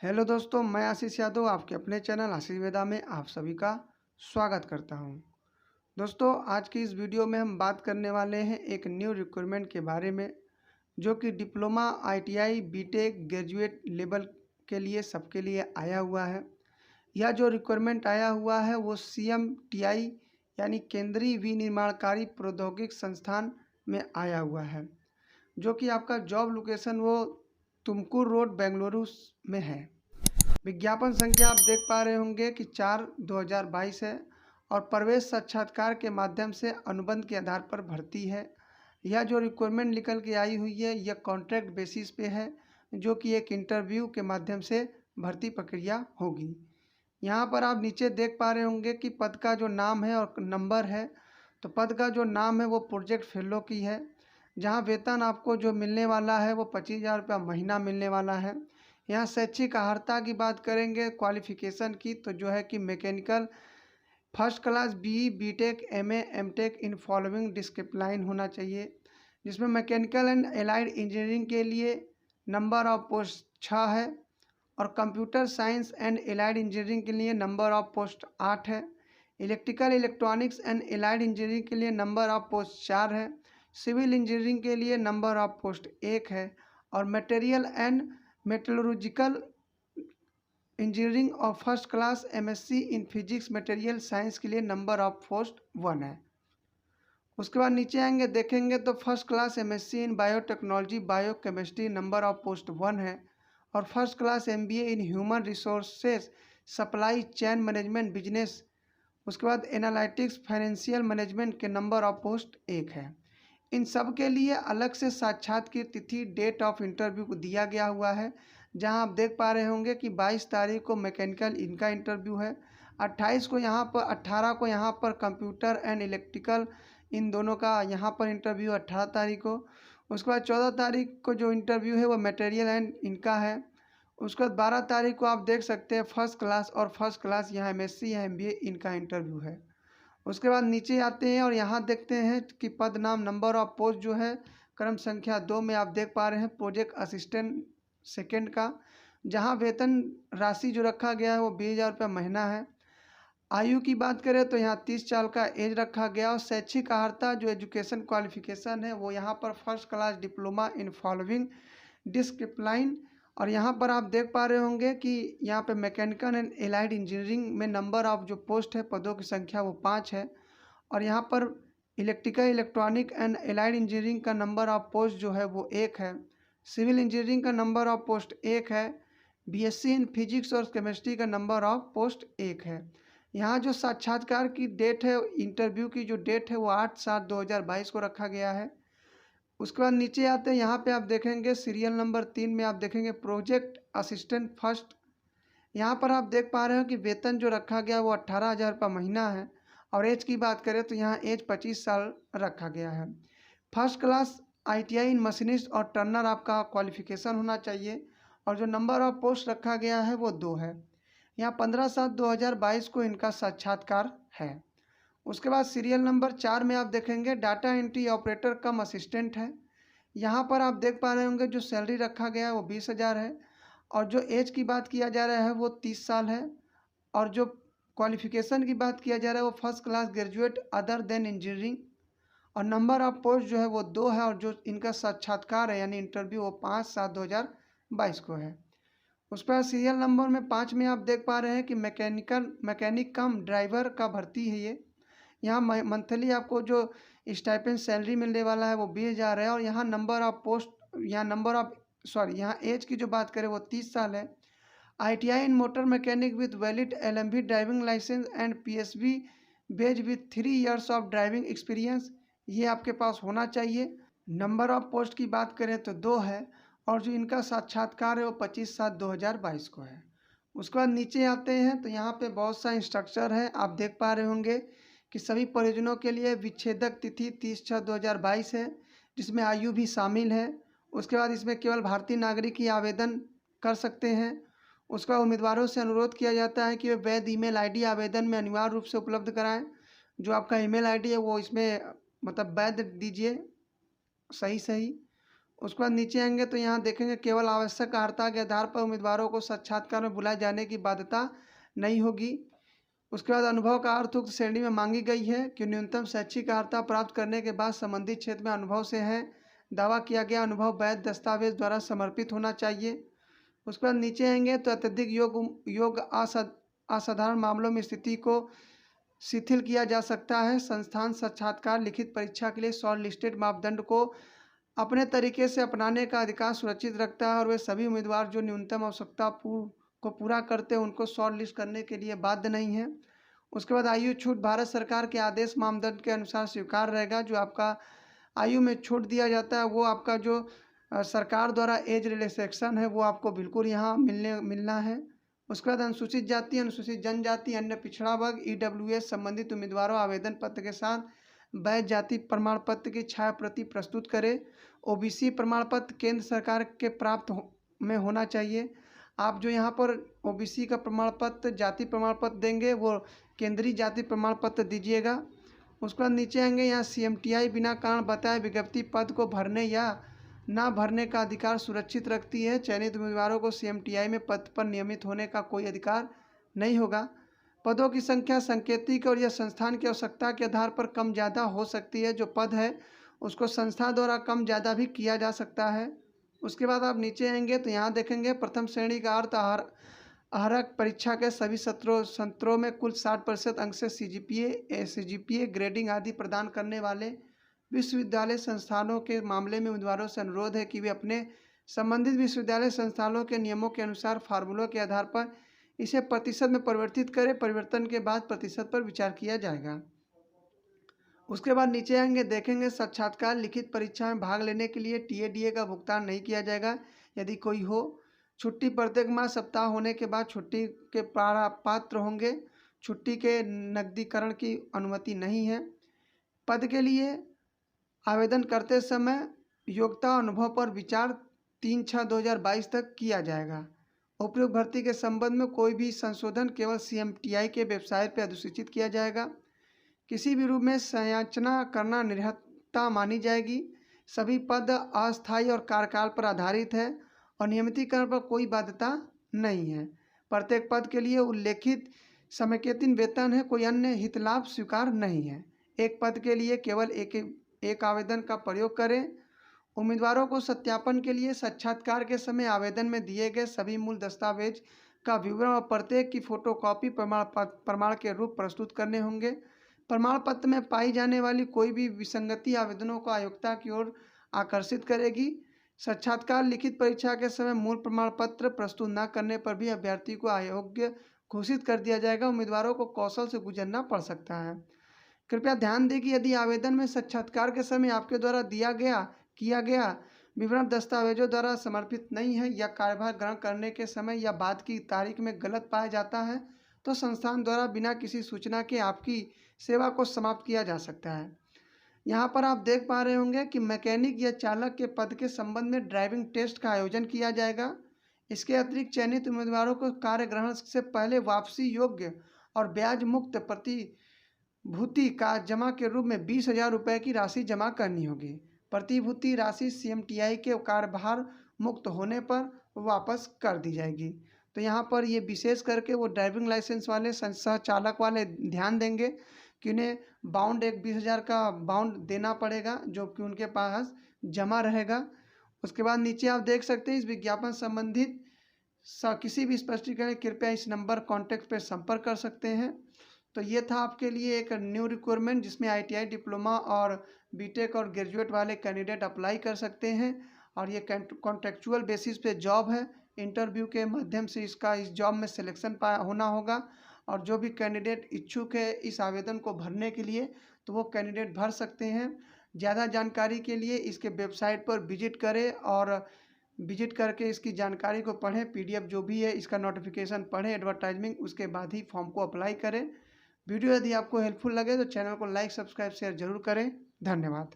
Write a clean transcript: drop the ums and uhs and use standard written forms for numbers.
Hello दोस्तों, मैं आशीष यादव आपके अपने चैनल आशीष वेदा में आप सभी का स्वागत करता हूं। दोस्तों, आज की इस वीडियो में हम बात करने वाले हैं एक न्यू रिक्रूटमेंट के बारे में, जो कि diploma, ITI, BTech, graduate level के लिए सबके लिए आया हुआ है। यह जो रिक्वायरमेंट आया हुआ है वो CMTI यानी केंद्रीय विनिर्माणकारी प्रौद्योगिक संस्थान में आया हुआ है, जो कि आपका जॉब लोकेशन वो तुमकुर रोड बेंगलुरु में है। विज्ञापन संख्या आप देख पा रहे होंगे कि 4/2022 है और प्रवेश साक्षात्कार के माध्यम से अनुबंध के आधार पर भर्ती है। यह जो रिक्वायरमेंट निकल के आई हुई है यह कॉन्ट्रैक्ट बेसिस पे है, जो कि एक इंटरव्यू के माध्यम से भर्ती प्रक्रिया होगी। यहाँ पर आप नीचे देख पा रहे होंगे कि पद का जो नाम है और नंबर है। तो पद का जो नाम है वो प्रोजेक्ट फेलो की है, जहाँ वेतन आपको जो मिलने वाला है वो 25,000 रुपया महीना मिलने वाला है। यहाँ शैक्षिक अर्हता की बात करेंगे, क्वालिफिकेशन की, तो जो है कि mechanical first class BE, BTech, MA, MTech in following discipline होना चाहिए, जिसमें मैकेनिकल एंड एलाइड इंजीनियरिंग के लिए नंबर ऑफ पोस्ट 6 है और computer science and allied engineering के लिए नंबर ऑफ पोस्ट 8 है। Electrical, electronics and allied engineering के लिए नंबर ऑफ पोस्ट 4 है। सिविल इंजीनियरिंग के लिए नंबर ऑफ पोस्ट 1 है और मटेरियल एंड मेटलर्जिकल इंजीनियरिंग और first class MSc in physics material science के लिए नंबर ऑफ पोस्ट 1 है। उसके बाद नीचे आएंगे, देखेंगे तो first class MSc in biotechnology biochemistry number of post 1 है और first class MBA in human resources supply chain management business, उसके बाद एनालिटिक्स फाइनेंशियल मैनेजमेंट के नंबर ऑफ पोस्ट 1 है। इन सब के लिए अलग से साक्षात्कार तिथि डेट ऑफ इंटरव्यू को दिया गया हुआ है, जहां आप देख पा रहे होंगे कि 22 तारीख को मैकेनिकल इनका इंटरव्यू है, 28 को यहाँ पर, 18 को यहाँ पर कंप्यूटर एंड इलेक्ट्रिकल इन दोनों का यहाँ पर इंटरव्यू 18 तारीख को। उसके बाद 14 तारीख को जो इंटरव्यू है वो मटेरियल एंड इनका है। उसके बाद 12 तारीख को आप देख सकते हैं फर्स्ट क्लास और फर्स्ट क्लास यहाँ MSc या MBA इनका इंटरव्यू है। उसके बाद नीचे आते हैं और यहाँ देखते हैं कि पद नाम नंबर ऑफ पोस्ट जो है क्रम संख्या 2 में आप देख पा रहे हैं प्रोजेक्ट असिस्टेंट सेकंड का, जहाँ वेतन राशि जो रखा गया है वो 20,000 रुपया महीना है। आयु की बात करें तो यहाँ 30 साल का एज रखा गया और शैक्षिक अर्हता जो एजुकेशन क्वालिफिकेशन है वो यहाँ पर first class diploma in following discipline. और यहाँ पर आप देख पा रहे होंगे कि यहाँ पे मैकेनिकल एंड एलाइड इंजीनियरिंग में नंबर ऑफ जो पोस्ट है पदों की संख्या वो 5 है और यहाँ पर electrical, electronic and allied engineering का नंबर ऑफ पोस्ट जो है वो 1 है। सिविल इंजीनियरिंग का नंबर ऑफ पोस्ट 1 है। BSc इन फिजिक्स और केमिस्ट्री का नंबर ऑफ पोस्ट 1 है। यहाँ जो साक्षात्कार की डेट है, इंटरव्यू की जो डेट है वो 8/7/2022 को रखा गया है। उसके बाद नीचे आते हैं, यहाँ पे आप देखेंगे सीरियल नंबर 3 में आप देखेंगे प्रोजेक्ट असिस्टेंट फर्स्ट। यहाँ पर आप देख पा रहे हो कि वेतन जो रखा गया वो 18,000 रुपये महीना है और एज की बात करें तो यहाँ एज 25 साल रखा गया है। फर्स्ट क्लास ITI इन मशीनिस्ट और टर्नर आपका क्वालिफिकेशन होना चाहिए और जो नंबर ऑफ पोस्ट रखा गया है वो 2 है। यहाँ 15/7/2022 को इनका साक्षात्कार है। उसके बाद सीरियल नंबर 4 में आप देखेंगे डाटा एंट्री ऑपरेटर कम असिस्टेंट है। यहाँ पर आप देख पा रहे होंगे जो सैलरी रखा गया है वो 20,000 है और जो एज की बात किया जा रहा है वो 30 साल है और जो क्वालिफिकेशन की बात किया जा रहा है वो first class graduate other than engineering और नंबर ऑफ पोस्ट जो है वो 2 है और जो इनका साक्षात्कार है यानी इंटरव्यू वो 5/7/2022 को है। उस पर सीरियल नंबर में 5 में आप देख पा रहे हैं कि मैकेनिक कम ड्राइवर का भर्ती है ये। यहाँ मंथली आपको जो स्टाइपेंड सैलरी मिलने वाला है वो 20,000 है और यहाँ नंबर ऑफ पोस्ट, यहाँ एज की जो बात करें वो 30 साल है। ITI in motor mechanic with valid LMV driving licence and PSV badge with 3 years of driving experience, ये आपके पास होना चाहिए। नंबर ऑफ पोस्ट की बात करें तो 2 है और जो इनका साक्षात्कार है वो 25/7/2022 को है। उसके बाद नीचे आते हैं तो यहाँ पे बहुत सा इंस्ट्रक्चर है, आप देख पा रहे होंगे कि सभी परियोजनाओं के लिए विच्छेदक तिथि 30/6/2022 है, जिसमें आयु भी शामिल है। उसके बाद इसमें केवल भारतीय नागरिक ही आवेदन कर सकते हैं। उसका उम्मीदवारों से अनुरोध किया जाता है कि वे वैध ईमेल ID आवेदन में अनिवार्य रूप से उपलब्ध कराएं। जो आपका ईमेल ID है वो इसमें मतलब वैध दीजिए, सही। उसके बाद नीचे आएंगे तो यहाँ देखेंगे केवल आवश्यक अर्हता के आधार पर उम्मीदवारों को साक्षात्कार में बुलाए जाने की बाध्यता नहीं होगी। उसके बाद अनुभव का अर्थ उक्त श्रेणी में मांगी गई है कि न्यूनतम शैक्षिक अर्हता प्राप्त करने के बाद संबंधित क्षेत्र में अनुभव से है। दावा किया गया अनुभव वैध दस्तावेज द्वारा समर्पित होना चाहिए। उसके बाद नीचे आएंगे तो अत्यधिक योग असाधारण मामलों में स्थिति को शिथिल किया जा सकता है। संस्थान साक्षात्कार लिखित परीक्षा के लिए शॉर्ट लिस्टेड मापदंड को अपने तरीके से अपनाने का अधिकार सुरक्षित रखता है और वे सभी उम्मीदवार जो न्यूनतम आवश्यकता को पूरा करते हैं उनको शॉर्ट लिस्ट करने के लिए बाध्य नहीं है। उसके बाद आयु छूट भारत सरकार के आदेश मानदंड के अनुसार स्वीकार रहेगा। जो आपका आयु में छूट दिया जाता है वो आपका जो सरकार द्वारा एज रिलैक्सेशन है वो आपको बिल्कुल यहाँ मिलना है। उसके बाद अनुसूचित जाति, अनुसूचित जनजाति, अन्य पिछड़ा वर्ग, EWS संबंधित उम्मीदवारों आवेदन पत्र के साथ वैध जाति प्रमाण पत्र की छाया प्रति प्रस्तुत करें। OBC प्रमाण पत्र केंद्र सरकार के में होना चाहिए। आप जो यहाँ पर OBC का प्रमाण पत्र, जाति प्रमाण पत्र देंगे वो केंद्रीय जाति प्रमाण पत्र दीजिएगा। उसके बाद नीचे आएंगे, यहाँ CMTI बिना कारण बताए विज्ञप्ति पद को भरने या ना भरने का अधिकार सुरक्षित रखती है। चयनित उम्मीदवारों को CMTI में पद पर नियमित होने का कोई अधिकार नहीं होगा। पदों की संख्या सांकेतिक और यह संस्थान की आवश्यकता के आधार पर कम ज़्यादा हो सकती है। जो पद है उसको संस्था द्वारा कम ज़्यादा भी किया जा सकता है। उसके बाद आप नीचे आएंगे तो यहाँ देखेंगे प्रथम श्रेणी का अर्थ आहरक परीक्षा के सभी सत्रों में कुल 60% अंक से CGPA ग्रेडिंग आदि प्रदान करने वाले विश्वविद्यालय संस्थानों के मामले में उम्मीदवारों से अनुरोध है कि वे अपने संबंधित विश्वविद्यालय संस्थानों के नियमों के अनुसार फार्मूलों के आधार पर इसे प्रतिशत में परिवर्तित करें। परिवर्तन के बाद प्रतिशत पर विचार किया जाएगा। उसके बाद नीचे आएंगे, देखेंगे साक्षात्कार लिखित परीक्षा में भाग लेने के लिए TADA का भुगतान नहीं किया जाएगा यदि कोई हो। छुट्टी प्रत्येक माह सप्ताह होने के बाद छुट्टी के पात्र होंगे। छुट्टी के नकदीकरण की अनुमति नहीं है। पद के लिए आवेदन करते समय योग्यता अनुभव पर विचार 3/6/2022 तक किया जाएगा। उपयुक्त भर्ती के संबंध में कोई भी संशोधन केवल CMTI के वेबसाइट पर अधिसूचित किया जाएगा। किसी भी रूप में संयाचना करना निरर्थकता मानी जाएगी। सभी पद अस्थायी और कार्यकाल पर आधारित है और नियमितीकरण पर कोई बाध्यता नहीं है। प्रत्येक पद के लिए उल्लेखित समेकित वेतन है, कोई अन्य हितलाभ स्वीकार नहीं है। एक पद के लिए केवल एक आवेदन का प्रयोग करें। उम्मीदवारों को सत्यापन के लिए साक्षात्कार के समय आवेदन में दिए गए सभी मूल दस्तावेज का विवरण और प्रत्येक की फोटोकॉपी प्रमाण के रूप प्रस्तुत करने होंगे। प्रमाण पत्र में पाई जाने वाली कोई भी विसंगति आवेदनों को अयोग्यता की ओर आकर्षित करेगी। साक्षात्कार लिखित परीक्षा के समय मूल प्रमाण पत्र प्रस्तुत न करने पर भी अभ्यर्थी को अयोग्य घोषित कर दिया जाएगा। उम्मीदवारों को कौशल से गुजरना पड़ सकता है। कृपया ध्यान दें कि यदि आवेदन में साक्षात्कार के समय आपके द्वारा किया गया विवरण दस्तावेजों द्वारा समर्पित नहीं है या कार्यभार ग्रहण करने के समय या बाद की तारीख में गलत पाया जाता है तो संस्थान द्वारा बिना किसी सूचना के आपकी सेवा को समाप्त किया जा सकता है। यहाँ पर आप देख पा रहे होंगे कि मैकेनिक या चालक के पद के संबंध में ड्राइविंग टेस्ट का आयोजन किया जाएगा। इसके अतिरिक्त चयनित उम्मीदवारों को कार्य ग्रहण से पहले वापसी योग्य और ब्याज मुक्त प्रतिभूति का जमा के रूप में 20,000 रुपये की राशि जमा करनी होगी। प्रतिभूति राशि CMTI के कार्यभार मुक्त होने पर वापस कर दी जाएगी। तो यहाँ पर ये विशेष करके वो ड्राइविंग लाइसेंस वाले सह चालक वाले ध्यान देंगे कि उन्हें बाउंड 20,000 का बाउंड देना पड़ेगा जो कि उनके पास जमा रहेगा। उसके बाद नीचे आप देख सकते हैं इस विज्ञापन संबंधित किसी भी स्पष्टीकरण कृपया इस नंबर कॉन्टैक्ट पर संपर्क कर सकते हैं। तो ये था आपके लिए एक न्यू रिक्वायरमेंट जिसमें ITI डिप्लोमा और BTech और ग्रेजुएट वाले कैंडिडेट अप्लाई कर सकते हैं और ये कॉन्ट्रेक्चुअल बेसिस पे जॉब है। इंटरव्यू के माध्यम से इस जॉब में सिलेक्शन होना होगा और जो भी कैंडिडेट इच्छुक है इस आवेदन को भरने के लिए तो वो कैंडिडेट भर सकते हैं। ज़्यादा जानकारी के लिए इसके वेबसाइट पर विजिट करें और विजिट करके इसकी जानकारी को पढ़ें। PDF जो भी है इसका नोटिफिकेशन पढ़ें, एडवर्टाइजमेंट, उसके बाद ही फॉर्म को अप्लाई करें। वीडियो यदि आपको हेल्पफुल लगे तो चैनल को लाइक, सब्सक्राइब, शेयर जरूर करें। धन्यवाद।